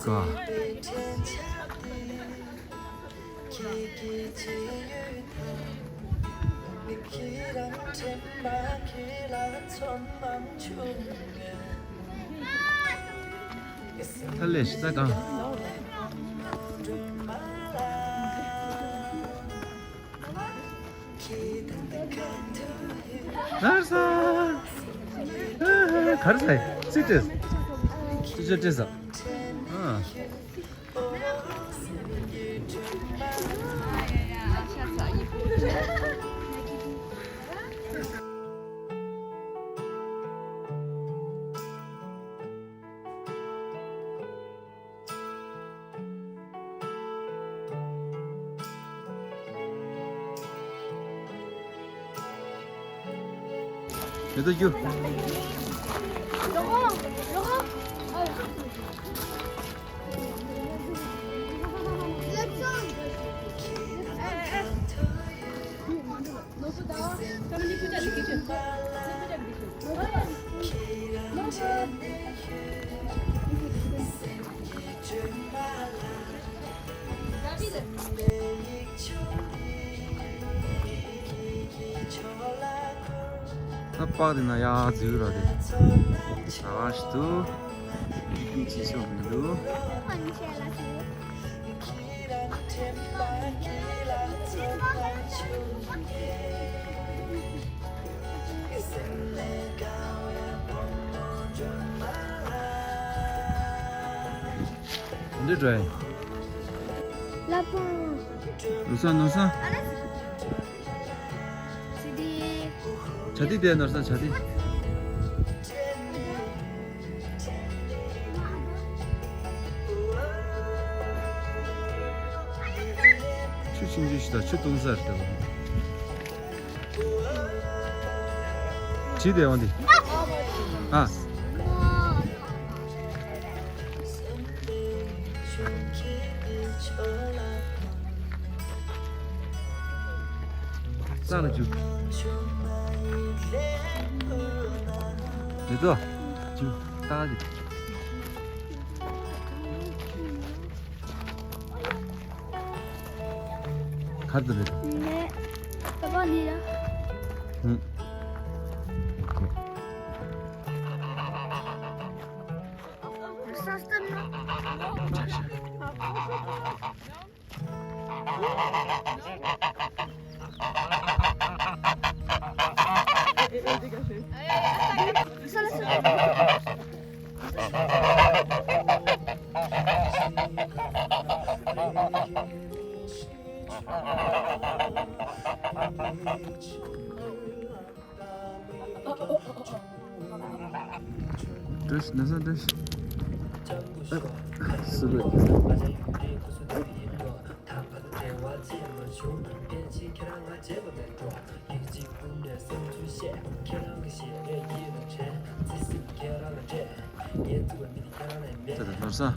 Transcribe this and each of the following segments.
스카 탈래 시작아 나르사 가르사이 스위트스 스위트스 얘도 유 아빠들이나 야 지으라데 나와시도 김치쇼민도 언제 좋아해? 누산 누산 jadi dia nusan jadi 출신주시다 출동사 때 지대 어디 아 싸는 주 얘들아 지금 따가지 가드래 네, 가방이야. 응 됐어 됐어 됐어 쓰고 됐다 벌써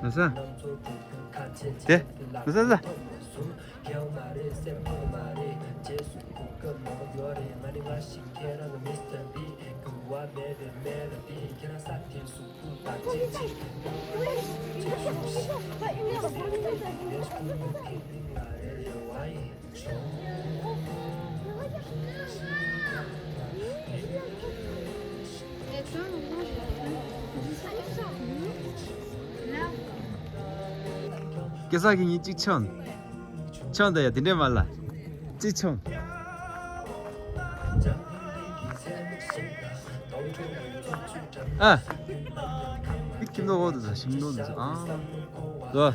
됐어? 돼? 됐어? 깨사기니 찍천 천다야 딘데 말라 찍천 아 김도 먹어도 심도 아 좋아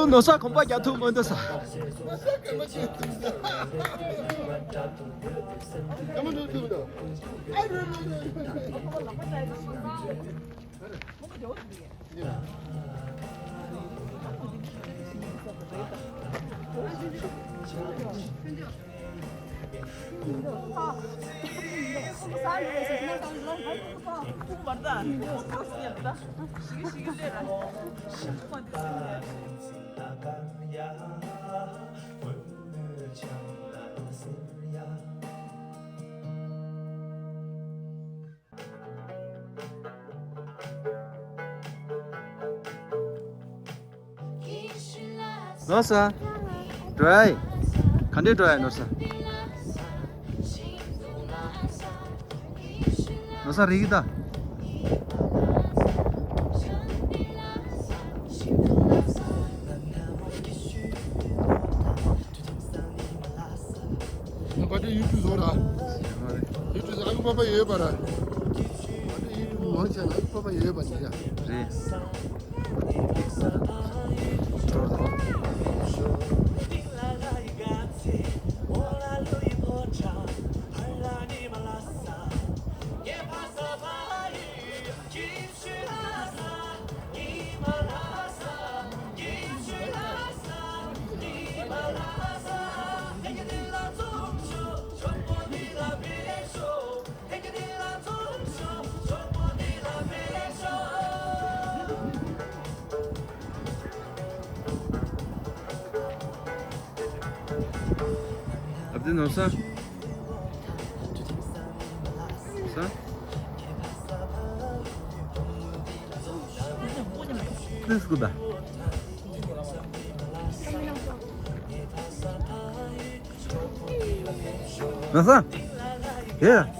너사 공부 야투 먼저사 너사 드라이 간데 드라이 너사 너사 리기다 Ada YouTube zora. YouTube aku papa ye bara. Ada YouTube wancha aku papa ye bara. 그래 앞뒤 넣었어? 넣었어? 됐어 그다 넣었어? 예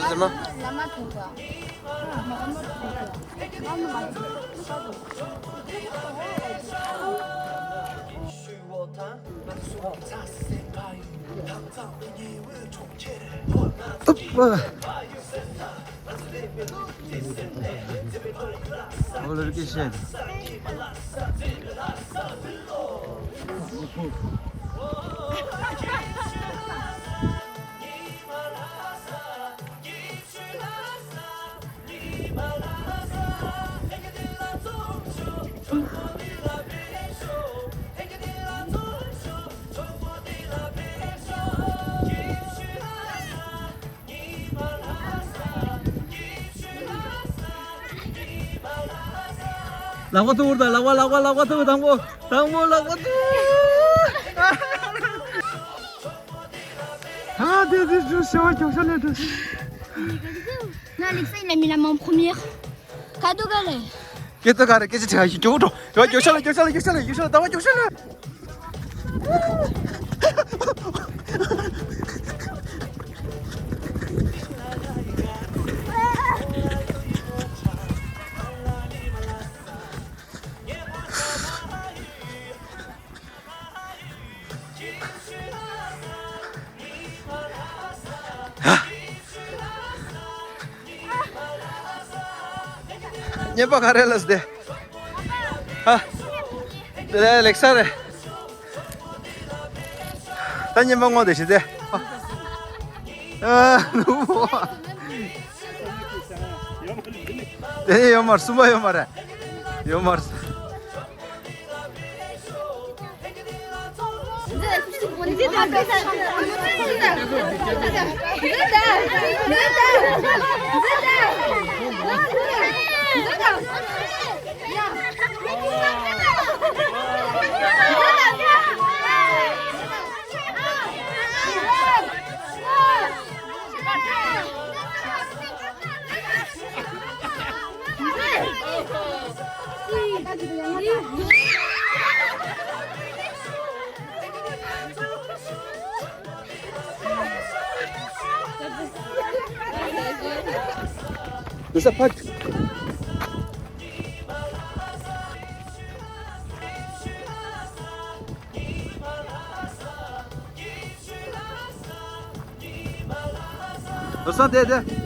괜찮아? Lama juga. 원래 이렇게 시작해 Lawa tuh udah, lawa tuh, tangbo, lawa tuh. Ah, dia c'est vrai que Non, Alexa, il a mis la main en première. Cadeau galet. Kita ga래, kita 제가 이쪽으로. 여기서 나와 여기서. Niapa karelas de. De Lexare. Tanya bango de shide. 누구? 네, 요말 숨어 요말에. 요말. Bisa pat. Dosan dede.